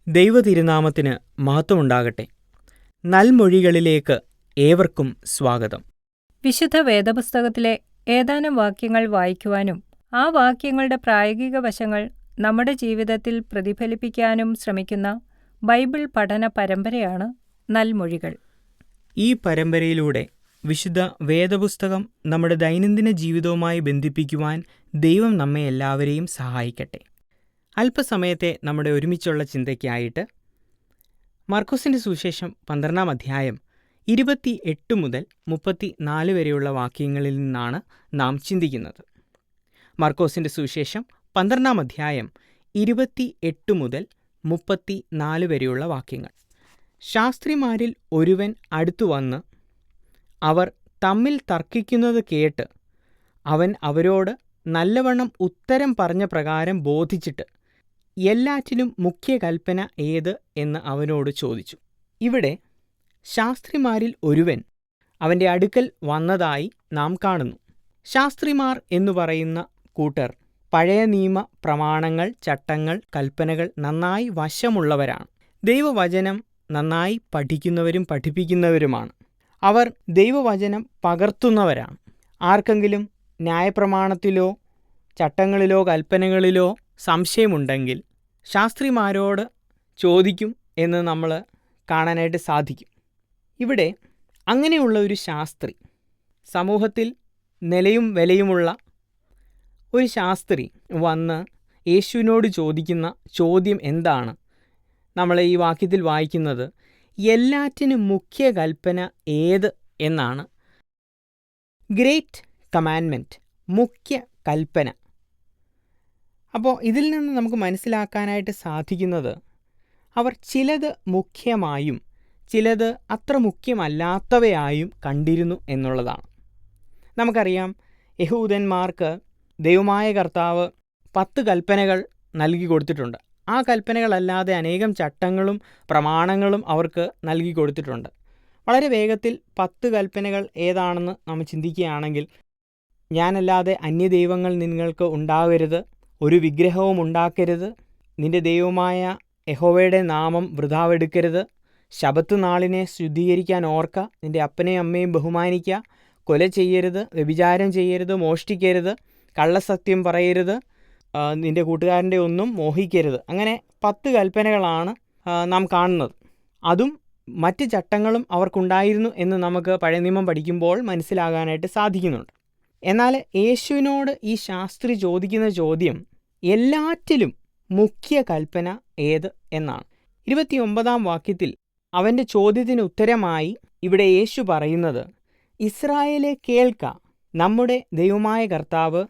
ദൈവതിരുനാമത്തിന് മഹത്വമുണ്ടാകട്ടെ. നൽമൊഴികളിലേക്ക് ഏവർക്കും സ്വാഗതം. വിശുദ്ധ വേദപുസ്തകത്തിലെ ഏതാനും വാക്യങ്ങൾ വായിക്കുവാനും ആ വാക്യങ്ങളുടെ പ്രായോഗിക വശങ്ങൾ നമ്മുടെ ജീവിതത്തിൽ പ്രതിഫലിപ്പിക്കാനും ശ്രമിക്കുന്ന ബൈബിൾ പഠന പരമ്പരയാണ് നൽമൊഴികൾ. ഈ പരമ്പരയിലൂടെ വിശുദ്ധ വേദപുസ്തകം നമ്മുടെ ദൈനംദിന ജീവിതവുമായി ബന്ധിപ്പിക്കുവാൻ ദൈവം നമ്മെ എല്ലാവരെയും സഹായിക്കട്ടെ. അല്പസമയത്തെ നമ്മുടെ ഒരുമിച്ചുള്ള ചിന്തയ്ക്കായിട്ട് മർക്കോസിൻ്റെ സുവിശേഷം 12-ാം അധ്യായം 28 മുതൽ 34 വരെയുള്ള വാക്യങ്ങളിൽ നിന്നാണ് നാം ചിന്തിക്കുന്നത്. മർക്കോസിൻ്റെ സുവിശേഷം 12-ാം അധ്യായം 28 മുതൽ 34 വരെയുള്ള വാക്യങ്ങൾ. ശാസ്ത്രിമാരിൽ ഒരുവൻ അടുത്തു വന്ന് അവർ തമ്മിൽ തർക്കിക്കുന്നത് കേട്ട് അവൻ അവരോട് നല്ലവണ്ണം ഉത്തരം പറഞ്ഞ പ്രകാരം ബോധിച്ചിട്ട് എല്ലാറ്റിലും മുഖ്യ കൽപ്പന ഏത് എന്ന് അവനോട് ചോദിച്ചു. ഇവിടെ ശാസ്ത്രിമാരിൽ ഒരുവൻ അവൻ്റെ അടുക്കൽ വന്നതായി നാം കാണുന്നു. ശാസ്ത്രിമാർ എന്നു പറയുന്ന കൂട്ടർ പഴയ നിയമ പ്രമാണങ്ങൾ, ചട്ടങ്ങൾ, കൽപ്പനകൾ നന്നായി വശമുള്ളവരാണ്. ദൈവവചനം നന്നായി പഠിക്കുന്നവരും പഠിപ്പിക്കുന്നവരുമാണ്. അവർ ദൈവവചനം പകർത്തുന്നവരാണ്. ആർക്കെങ്കിലും ന്യായപ്രമാണത്തിലോ ചട്ടങ്ങളിലോ കൽപ്പനകളിലോ സംശയമുണ്ടെങ്കിൽ ശാസ്ത്രിമാരോട് ചോദിക്കും എന്ന് നമ്മൾ കാണാനായിട്ട് സാധിക്കും. ഇവിടെ അങ്ങനെയുള്ള ഒരു ശാസ്ത്രി, സമൂഹത്തിൽ നിലയും വിലയുമുള്ള ഒരു ശാസ്ത്രി വന്ന് യേശുവിനോട് ചോദിക്കുന്ന ചോദ്യം എന്താണ്? നമ്മൾ ഈ വാക്യത്തിൽ വായിക്കുന്നത് എല്ലാറ്റിനും മുഖ്യ കൽപ്പന ഏത് എന്നാണ്. ഗ്രേറ്റ് കമാൻഡ്മെൻറ്റ്, മുഖ്യ കൽപ്പന. അപ്പോൾ ഇതിൽ നിന്ന് നമുക്ക് മനസ്സിലാക്കാനായിട്ട് സാധിക്കുന്നത് അവർ ചിലത് മുഖ്യമായും ചിലത് അത്ര മുഖ്യമല്ലാത്തവയായും കണ്ടിരുന്നു എന്നുള്ളതാണ്. നമുക്കറിയാം, യഹൂദന്മാർക്ക് ദൈവമായ കർത്താവ് 10 കൽപ്പനകൾ നൽകി കൊടുത്തിട്ടുണ്ട്. ആ കൽപ്പനകളല്ലാതെ അനേകം ചട്ടങ്ങളും പ്രമാണങ്ങളും അവർക്ക് നൽകി കൊടുത്തിട്ടുണ്ട്. വളരെ വേഗത്തിൽ 10 കൽപ്പനകൾ ഏതാണെന്ന് നമ്മൾ ചിന്തിക്കുകയാണെങ്കിൽ, ഞാനല്ലാതെ അന്യദൈവങ്ങൾ നിങ്ങൾക്ക് ഉണ്ടാകരുത്, ഒരു വിഗ്രഹവും ഉണ്ടാക്കരുത്, നിന്റെ ദൈവമായ യഹോവയുടെ നാമം വൃഥാവെടുക്കരുത്, ശബത്ത് നാളിനെ ശുദ്ധീകരിക്കാൻ ഓർക്ക, നിന്റെ അപ്പനെയും അമ്മയും ബഹുമാനിക്കുക, കൊല ചെയ്യരുത്, വ്യഭിചാരം ചെയ്യരുത്, മോഷ്ടിക്കരുത്, കള്ളസത്യം പറയരുത്, നിന്റെ കൂട്ടുകാരൻ്റെ ഒന്നും മോഹിക്കരുത്. അങ്ങനെ 10 കൽപ്പനകളാണ് നാം കാണുന്നത്. അതും മറ്റ് ചട്ടങ്ങളും അവർക്കുണ്ടായിരുന്നു എന്ന് നമുക്ക് പഴയ നിയമം പഠിക്കുമ്പോൾ മനസ്സിലാകാനായിട്ട് സാധിക്കുന്നുണ്ട്. എന്നാൽ യേശുവിനോട് ഈ ശാസ്ത്രി ചോദിക്കുന്ന ചോദ്യം എല്ലാറ്റിലും മുഖ്യ കൽപ്പന ഏത് എന്നാണ്. 29-ാം വാക്യത്തിൽ അവൻ്റെ ചോദ്യത്തിന് ഉത്തരമായി ഇവിടെ യേശു പറയുന്നത്, ഇസ്രായേലെ കേൾക്ക, നമ്മുടെ ദൈവമായ കർത്താവ്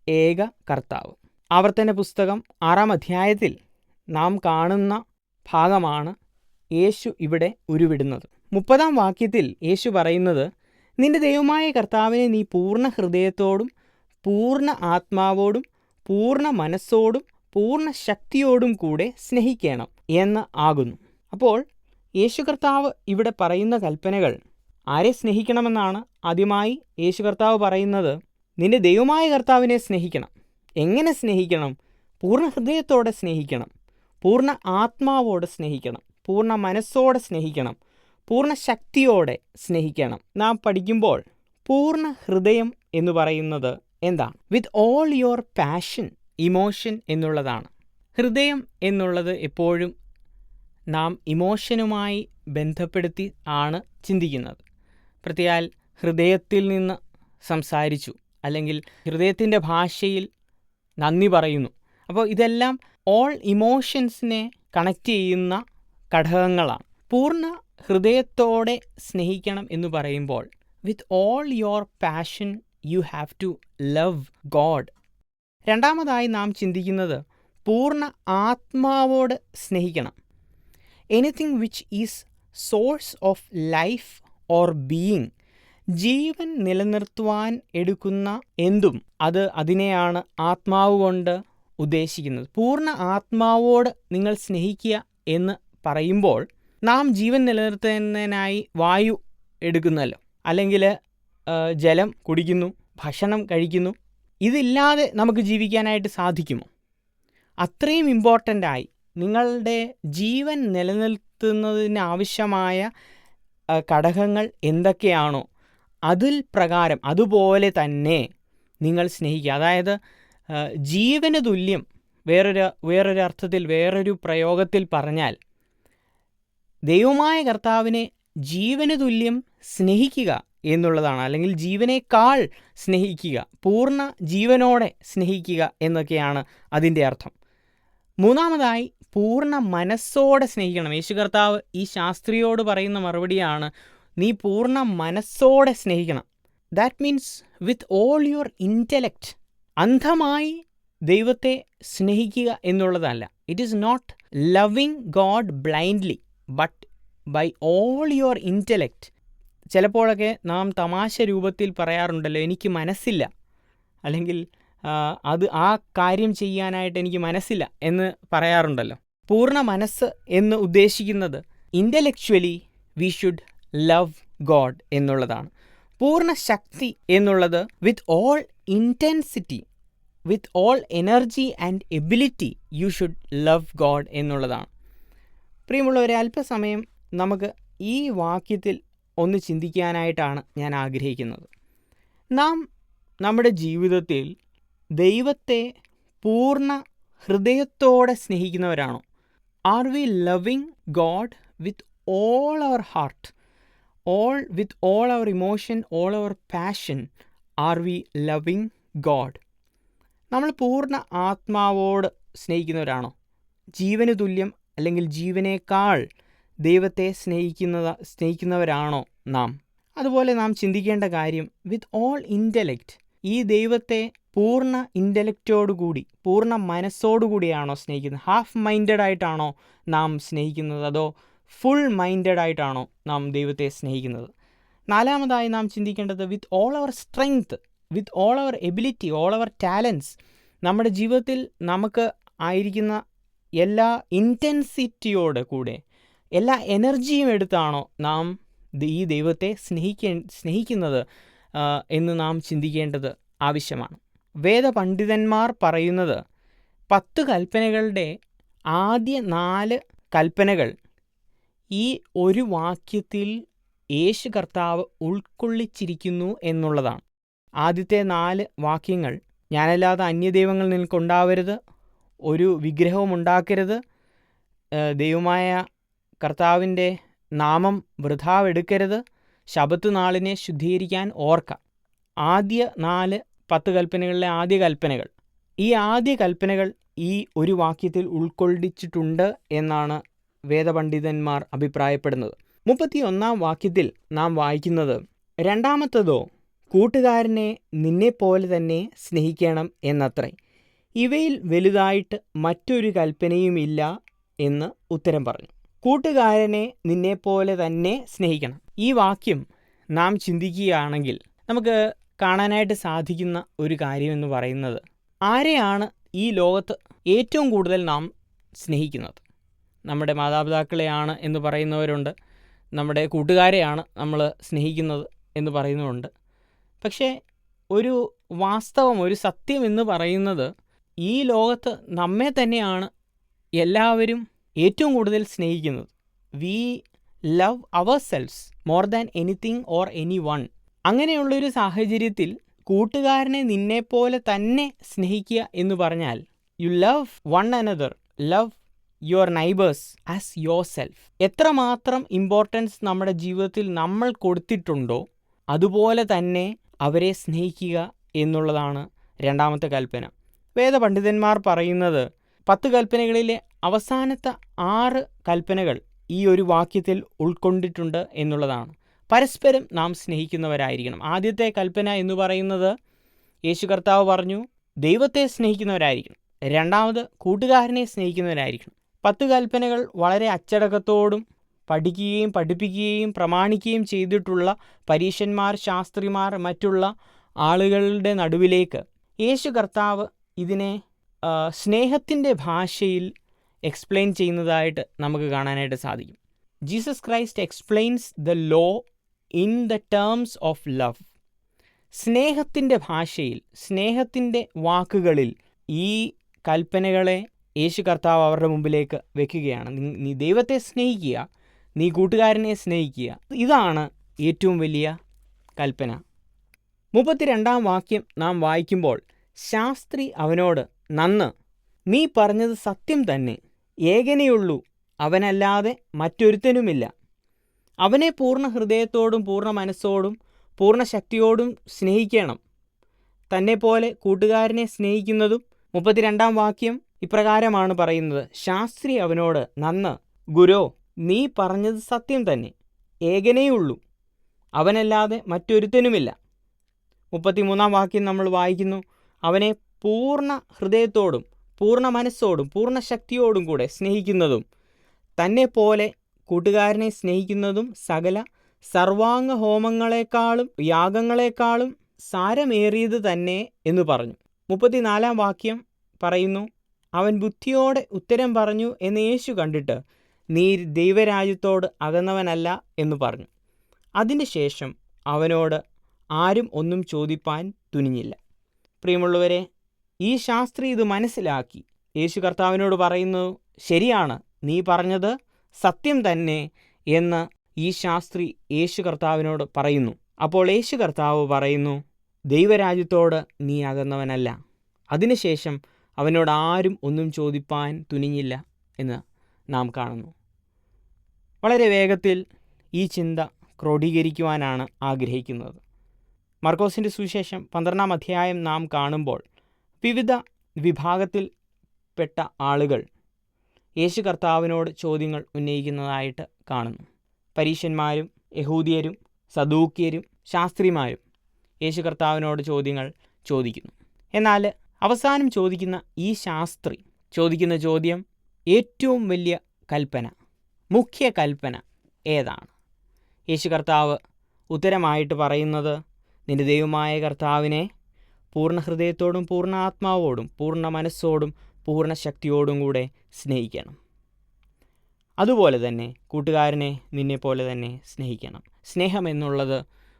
ഏക കർത്താവ്. ആവർത്തന പുസ്തകം 6-ാം അധ്യായത്തിൽ നാം കാണുന്ന ഭാഗമാണ് യേശു ഇവിടെ ഉരുവിടുന്നത്. 30-ാം വാക്യത്തിൽ യേശു പറയുന്നത്, നിന്റെ ദൈവമായ കർത്താവിനെ നീ പൂർണ്ണ ഹൃദയത്തോടും പൂർണ്ണ ആത്മാവോടും പൂർണ്ണ മനസ്സോടും പൂർണ്ണ ശക്തിയോടും കൂടെ സ്നേഹിക്കണം എന്ന് ആകുന്നു. അപ്പോൾ യേശു കർത്താവ് ഇവിടെ പറയുന്ന കൽപ്പനകൾ ആരെ സ്നേഹിക്കണമെന്നാണ്? ആദ്യമായി യേശു കർത്താവ് പറയുന്നത്, നിന്റെ ദൈവമായ കർത്താവിനെ സ്നേഹിക്കണം. എങ്ങനെ സ്നേഹിക്കണം? പൂർണ്ണ ഹൃദയത്തോടെ സ്നേഹിക്കണം, പൂർണ്ണ ആത്മാവോടെ സ്നേഹിക്കണം, പൂർണ്ണ മനസ്സോടെ സ്നേഹിക്കണം, പൂർണ്ണ ശക്തിയോടെ സ്നേഹിക്കണം. നാം പഠിക്കുമ്പോൾ പൂർണ്ണ ഹൃദയം എന്ന് പറയുന്നത് എന്താണ്? വിത്ത് ഓൾ യുവർ പാഷൻ, ഇമോഷൻ എന്നുള്ളതാണ്. ഹൃദയം എന്നുള്ളത് എപ്പോഴും നാം ഇമോഷനുമായി ബന്ധപ്പെടുത്തി ആണ് ചിന്തിക്കുന്നത്. പ്രത്യേകാൽ ഹൃദയത്തിൽ നിന്ന് സംസാരിച്ചു, അല്ലെങ്കിൽ ഹൃദയത്തിൻ്റെ ഭാഷയിൽ നന്ദി പറയുന്നു. അപ്പോൾ ഇതെല്ലാം ഓൾ ഇമോഷൻസിനെ കണക്റ്റ് ചെയ്യുന്ന ഘടകങ്ങളാണ്. പൂർണ്ണ ഹൃദയത്തോടെ സ്നേഹിക്കണം എന്ന് പറയുമ്പോൾ with all your passion you have to love God. രണ്ടാമതായി നാം ചിന്തിക്കുന്നത് പൂർണ്ണ ആത്മാവോട് സ്നേഹിക്കണം. Anything which is source of life or being, ജീവൻ നിലനിർത്തുവാൻ എടുക്കുന്ന എന്തും അതിനെയാണ് ആത്മാവ് കൊണ്ട് ഉദ്ദേശിക്കുന്നത്. പൂർണ്ണ ആത്മാവോട് നിങ്ങൾ സ്നേഹിക്കുക എന്ന് പറയുമ്പോൾ നാം ജീവൻ നിലനിർത്തുന്നതിനായി വായു എടുക്കുന്നല്ലോ, അല്ലെങ്കിൽ ജലം കുടിക്കുന്നു, ഭക്ഷണം കഴിക്കുന്നു. ഇതില്ലാതെ നമുക്ക് ജീവിക്കാനായിട്ട് സാധിക്കുമോ? അത്രയും ഇമ്പോർട്ടൻ്റായി നിങ്ങളുടെ ജീവൻ നിലനിർത്തുന്നതിനാവശ്യമായ ഘടകങ്ങൾ എന്തൊക്കെയാണോ അതിൽ പ്രകാരം അതുപോലെ തന്നെ നിങ്ങൾ സ്നേഹിക്കുക. അതായത് ജീവന് തുല്യം, വേറൊരു അർത്ഥത്തിൽ, വേറൊരു പ്രയോഗത്തിൽ പറഞ്ഞാൽ, ദൈവമായ കർത്താവിനെ ജീവന് തുല്യം സ്നേഹിക്കുക എന്നുള്ളതാണ്. അല്ലെങ്കിൽ ജീവനേക്കാൾ സ്നേഹിക്കുക, പൂർണ്ണ ജീവനോടെ സ്നേഹിക്കുക എന്നൊക്കെയാണ് അതിൻ്റെ അർത്ഥം. മൂന്നാമതായി, പൂർണ്ണ മനസ്സോടെ സ്നേഹിക്കണം. യേശു കർത്താവ് ഈ ശാസ്ത്രിയോട് പറയുന്ന മറുപടിയാണ്, നീ പൂർണ്ണ മനസ്സോടെ സ്നേഹിക്കണം. That means with all your intellect. അന്ധമായി ദൈവത്തെ സ്നേഹിക്കുക എന്നുള്ളതല്ല. It is not loving God blindly but by all your intellect. ചിലപ്പോഴൊക്കെ നാം തമാശ രൂപത്തിൽ പറയാറുണ്ടല്ലോ, എനിക്ക് മനസ്സില്ല, അല്ലെങ്കിൽ ആ കാര്യം ചെയ്യാനായിട്ട് എനിക്ക് മനസ്സില്ല എന്ന് പറയാറുണ്ടല്ലോ. പൂർണ്ണ മനസ്സ് എന്ന് ഉദ്ദേശിക്കുന്നത് intellectually we should love God എന്നുള്ളതാണ്. പൂർണ്ണ ശക്തി എന്നുള്ളത് with all intensity, with all energy and ability you should love God എന്നുള്ളതാണ്. പ്രിയമുള്ളവരെ, അല്പസമയം നമുക്ക് ഈ വാക്യത്തിൽ ഒന്ന് ചിന്തിക്കാനായിട്ടാണ് ഞാൻ ആഗ്രഹിക്കുന്നത്. നാം നമ്മുടെ ജീവിതത്തിൽ ദൈവത്തെ പൂർണ്ണ ഹൃദയത്തോടെ സ്നേഹിക്കുന്നവരാണോ? Are we loving God with all our heart, with all our emotion, all our passion? Are we loving God? നമ്മൾ പൂർണ്ണ ആത്മാവോട് സ്നേഹിക്കുന്നവരാണോ? ജീവന് തുല്യം അല്ലെങ്കിൽ ജീവനേക്കാൾ ദൈവത്തെ സ്നേഹിക്കുന്നവരാണോ നാം? അതുപോലെ നാം ചിന്തിക്കേണ്ട കാര്യം, വിത്ത് ഓൾ ഇൻ്റലക്റ്റ്, ഈ ദൈവത്തെ പൂർണ്ണ ഇൻ്റലക്റ്റോടുകൂടി, പൂർണ്ണ മനസ്സോടുകൂടിയാണോ സ്നേഹിക്കുന്നത്? ഹാഫ് മൈൻഡഡ് ആയിട്ടാണോ നാം സ്നേഹിക്കുന്നത്, അതോ ഫുൾ മൈൻഡഡ് ആയിട്ടാണോ നാം ദൈവത്തെ സ്നേഹിക്കുന്നത്? നാലാമതായി നാം ചിന്തിക്കേണ്ടത്, with all our strength, with all our ability, all our talents. നമ്മുടെ ജീവിതത്തിൽ നമുക്ക് ആയിരിക്കുന്ന എല്ലാ ഇൻറ്റൻസിറ്റിയോട് കൂടെ, എല്ലാ എനർജിയും എടുത്താണോ നാം ഈ ദൈവത്തെ സ്നേഹിക്കുന്നത് എന്ന് നാം ചിന്തിക്കേണ്ടത് ആവശ്യമാണ്. വേദപണ്ഡിതന്മാർ പറയുന്നത് 10 കൽപ്പനകളുടെ ആദ്യ 4 കൽപ്പനകൾ ഈ ഒരു വാക്യത്തിൽ യേശു കർത്താവ് ഉൾക്കൊള്ളിച്ചിരിക്കുന്നു എന്നുള്ളതാണ്. ആദ്യത്തെ 4 വാക്യങ്ങൾ, ഞാനല്ലാതെ അന്യദൈവങ്ങൾ നിനക്കുണ്ടാവരുത്, ഒരു വിഗ്രഹവും ഉണ്ടാക്കരുത്, ദൈവമായ കർത്താവിൻ്റെ നാമം വൃഥാവെടുക്കരുത്, ശബത്ത് നാളിനെ ശുദ്ധീകരിക്കാൻ ഓർക്കാം. ആദ്യ 10 കൽപ്പനകളിലെ ആദ്യ കൽപ്പനകൾ, ഈ ആദ്യ കൽപ്പനകൾ ഈ ഒരു വാക്യത്തിൽ ഉൾക്കൊള്ളിച്ചിട്ടുണ്ട് എന്നാണ് വേദപണ്ഡിതന്മാർ അഭിപ്രായപ്പെടുന്നത്. 31-ാം വാക്യത്തിൽ നാം വായിക്കുന്നത്, രണ്ടാമത്തതോ കൂട്ടുകാരനെ നിന്നെപ്പോലെ തന്നെ സ്നേഹിക്കണം എന്നത്രേ, ഇവയിൽ വലുതായിട്ട് മറ്റൊരു കൽപ്പനയുമില്ല എന്ന് ഉത്തരം പറഞ്ഞു. കൂട്ടുകാരനെ നിന്നെപ്പോലെ തന്നെ സ്നേഹിക്കണം. ഈ വാക്യം നാം ചിന്തിക്കുകയാണെങ്കിൽ നമുക്ക് കാണാനായിട്ട് സാധിക്കുന്ന ഒരു കാര്യമെന്ന് പറയുന്നത്, ആരെയാണ് ഈ ലോകത്ത് ഏറ്റവും കൂടുതൽ നാം സ്നേഹിക്കുന്നത്? നമ്മുടെ മാതാപിതാക്കളെയാണ് എന്ന് പറയുന്നവരുണ്ട്, നമ്മുടെ കൂട്ടുകാരെയാണ് നമ്മൾ സ്നേഹിക്കുന്നത് എന്ന് പറയുന്നവരുണ്ട്. പക്ഷേ ഒരു വാസ്തവം, ഒരു സത്യം എന്ന് പറയുന്നത്, ഈ ലോകത്ത് നമ്മെ തന്നെയാണ് എല്ലാവരും ഏറ്റവും കൂടുതൽ സ്നേഹിക്കുന്നത്. We love ourselves more than anything or anyone. അങ്ങനെയുള്ളൊരു സാഹചര്യത്തിൽ കൂട്ടുകാരനെ നിന്നെപ്പോലെ തന്നെ സ്നേഹിക്കുക എന്ന് പറഞ്ഞാൽ, you love one another, love your neighbours as yourself. എത്രമാത്രം ഇമ്പോർട്ടൻസ് നമ്മുടെ ജീവിതത്തിൽ നമ്മൾ കൊടുത്തിട്ടുണ്ടോ അതുപോലെ തന്നെ അവരെ സ്നേഹിക്കുക എന്നുള്ളതാണ് രണ്ടാമത്തെ കൽപ്പന. വേദപണ്ഡിതന്മാർ പറയുന്നത് 10 കൽപ്പനകളിലെ അവസാനത്തെ 6 കൽപ്പനകൾ ഈ ഒരു വാക്യത്തിൽ ഉൾക്കൊണ്ടിട്ടുണ്ട് എന്നുള്ളതാണ്. പരസ്പരം നാം സ്നേഹിക്കുന്നവരായിരിക്കണം. ആദ്യത്തെ കൽപ്പന എന്ന് പറയുന്നത് യേശു കർത്താവ് പറഞ്ഞു, ദൈവത്തെ സ്നേഹിക്കുന്നവരായിരിക്കണം. രണ്ടാമത് കൂട്ടുകാരനെ സ്നേഹിക്കുന്നവരായിരിക്കണം. 10 കൽപ്പനകൾ വളരെ അച്ചടക്കത്തോടും പഠിക്കുകയും പഠിപ്പിക്കുകയും പ്രമാണിക്കുകയും ചെയ്തിട്ടുള്ള പരീശന്മാർ, ശാസ്ത്രിമാർ, മറ്റുള്ള ആളുകളുടെ നടുവിലേക്ക് യേശു കർത്താവ് ഇതിനെ സ്നേഹത്തിൻ്റെ ഭാഷയിൽ എക്സ്പ്ലെയിൻ ചെയ്യുന്നതായിട്ട് നമുക്ക് കാണാനായിട്ട് സാധിക്കും. Jesus Christ explains the law in the terms of love. സ്നേഹത്തിൻ്റെ ഭാഷയിൽ, സ്നേഹത്തിൻ്റെ വാക്കുകളിൽ ഈ കൽപ്പനകളെ യേശു കർത്താവ് അവരുടെ മുമ്പിലേക്ക് വെക്കുകയാണ്. നീ ദൈവത്തെ സ്നേഹിക്കുക, നീ കൂട്ടുകാരനെ സ്നേഹിക്കുക. ഇതാണ് ഏറ്റവും വലിയ കൽപ്പന. 32 വാക്യം നാം വായിക്കുമ്പോൾ, ശാസ്ത്രി അവനോട്, നന്ന്, നീ പറഞ്ഞത് സത്യം തന്നെ, ഏകനേയുള്ളൂ, അവനല്ലാതെ മറ്റൊരുത്തനുമില്ല. അവനെ പൂർണ്ണ ഹൃദയത്തോടും പൂർണ്ണ മനസ്സോടും പൂർണ്ണ ശക്തിയോടും സ്നേഹിക്കണം. തന്നെപ്പോലെ കൂട്ടുകാരനെ സ്നേഹിക്കുന്നതും. 32 വാക്യം ഇപ്രകാരമാണ് പറയുന്നത്, ശാസ്ത്രി അവനോട്, നന്ന്, ഗുരോ, നീ പറഞ്ഞത് സത്യം തന്നെ, ഏകനേയുള്ളൂ, അവനല്ലാതെ മറ്റൊരുത്തനുമില്ല. 33 വാക്യം നമ്മൾ വായിക്കുന്നു, അവനെ പൂർണ്ണ ഹൃദയത്തോടും പൂർണ്ണ മനസ്സോടും പൂർണ്ണ ശക്തിയോടും കൂടെ സ്നേഹിക്കുന്നതും തന്നെപ്പോലെ കൂട്ടുകാരനെ സ്നേഹിക്കുന്നതും സകല സർവാംഗ ഹോമങ്ങളെക്കാളും യാഗങ്ങളെക്കാളും സാരമേറിയത് തന്നെ എന്ന് പറഞ്ഞു. 34 വാക്യം പറയുന്നു, അവൻ ബുദ്ധിയോടെ ഉത്തരം പറഞ്ഞു എന്ന് യേശു കണ്ടിട്ട്, നീ ദൈവരാജ്യത്തോട് അകന്നവനല്ല എന്ന് പറഞ്ഞു. അതിന് ശേഷം അവനോട് ആരും ഒന്നും ചോദിപ്പാൻ തുനിഞ്ഞില്ല. പ്രിയമുള്ളവരെ, ഈ ശാസ്ത്രി ഇത് മനസ്സിലാക്കി. യേശു കർത്താവിനോട് പറയുന്നു, ശരിയാണ്, നീ പറഞ്ഞത് സത്യം തന്നെ എന്ന് ഈ ശാസ്ത്രി യേശു കർത്താവിനോട് പറയുന്നു. അപ്പോൾ യേശു കർത്താവ് പറയുന്നു, ദൈവരാജ്യത്തോട് നീ അകന്നവനല്ല. അതിനുശേഷം അവനോട് ആരും ഒന്നും ചോദിപ്പാൻ തുനിഞ്ഞില്ല എന്ന് നാം കാണുന്നു. വളരെ വേഗത്തിൽ ഈ ചിന്ത ക്രോഡീകരിക്കുവാനാണ് ആഗ്രഹിക്കുന്നത്. മർക്കോസിൻ്റെ സുവിശേഷം 12 അധ്യായം നാം കാണുമ്പോൾ വിവിധ വിഭാഗത്തിൽപ്പെട്ട ആളുകൾ യേശു കർത്താവിനോട് ചോദ്യങ്ങൾ ഉന്നയിക്കുന്നതായിട്ട് കാണുന്നു. പരീശന്മാരും യഹൂദിയരും സദൂക്യരും ശാസ്ത്രിമാരും യേശു കർത്താവിനോട് ചോദ്യങ്ങൾ ചോദിക്കുന്നു. എന്നാൽ അവസാനം ചോദിക്കുന്ന ഈ ശാസ്ത്രി ചോദിക്കുന്ന ചോദ്യം, ഏറ്റവും വലിയ കൽപ്പന, മുഖ്യ കൽപ്പന ഏതാണ്? യേശു കർത്താവ് ഉത്തരമായിട്ട് പറയുന്നത്, നിന്റെ ദൈവമായ കർത്താവിനെ പൂർണ്ണ ഹൃദയത്തോടും പൂർണ്ണ ആത്മാവോടും പൂർണ്ണ മനസ്സോടും പൂർണ്ണ ശക്തിയോടും കൂടെ സ്നേഹിക്കണം. അതുപോലെ തന്നെ കൂട്ടുകാരനെ നിന്നെപ്പോലെ തന്നെ സ്നേഹിക്കണം. സ്നേഹം എന്നുള്ളത്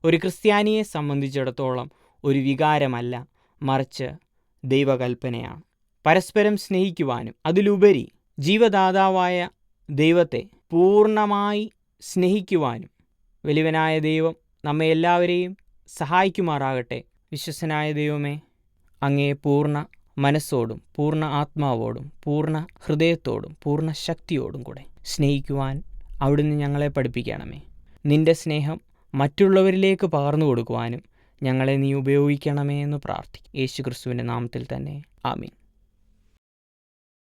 ഒരു ക്രിസ്ത്യാനിയെ സംബന്ധിച്ചിടത്തോളം ഒരു വികാരമല്ല, മറിച്ച് ദൈവകൽപ്പനയാണ്. പരസ്പരം സ്നേഹിക്കുവാനും അതിലുപരി ജീവദാതാവായ ദൈവത്തെ പൂർണ്ണമായി സ്നേഹിക്കുവാനും വലിയവനായ ദൈവം നമ്മെ എല്ലാവരെയും സഹായിക്കുമാറാകട്ടെ. വിശ്വസ്തനായ ദൈവമേ, അങ്ങയെ പൂർണ്ണ മനസ്സോടും പൂർണ്ണ ആത്മാവോടും പൂർണ്ണ ഹൃദയത്തോടും പൂർണ്ണ ശക്തിയോടും കൂടെ സ്നേഹിക്കുവാൻ അവിടുന്ന് ഞങ്ങളെ പഠിപ്പിക്കണമേ. നിന്റെ സ്നേഹം മറ്റുള്ളവരിലേക്ക് പകർന്നു കൊടുക്കുവാനും ഞങ്ങളെ നീ ഉപയോഗിക്കണമേ എന്ന് പ്രാർത്ഥിക്കും. യേശു ക്രിസ്തുവിൻ്റെ നാമത്തിൽ തന്നെ, ആമീൻ.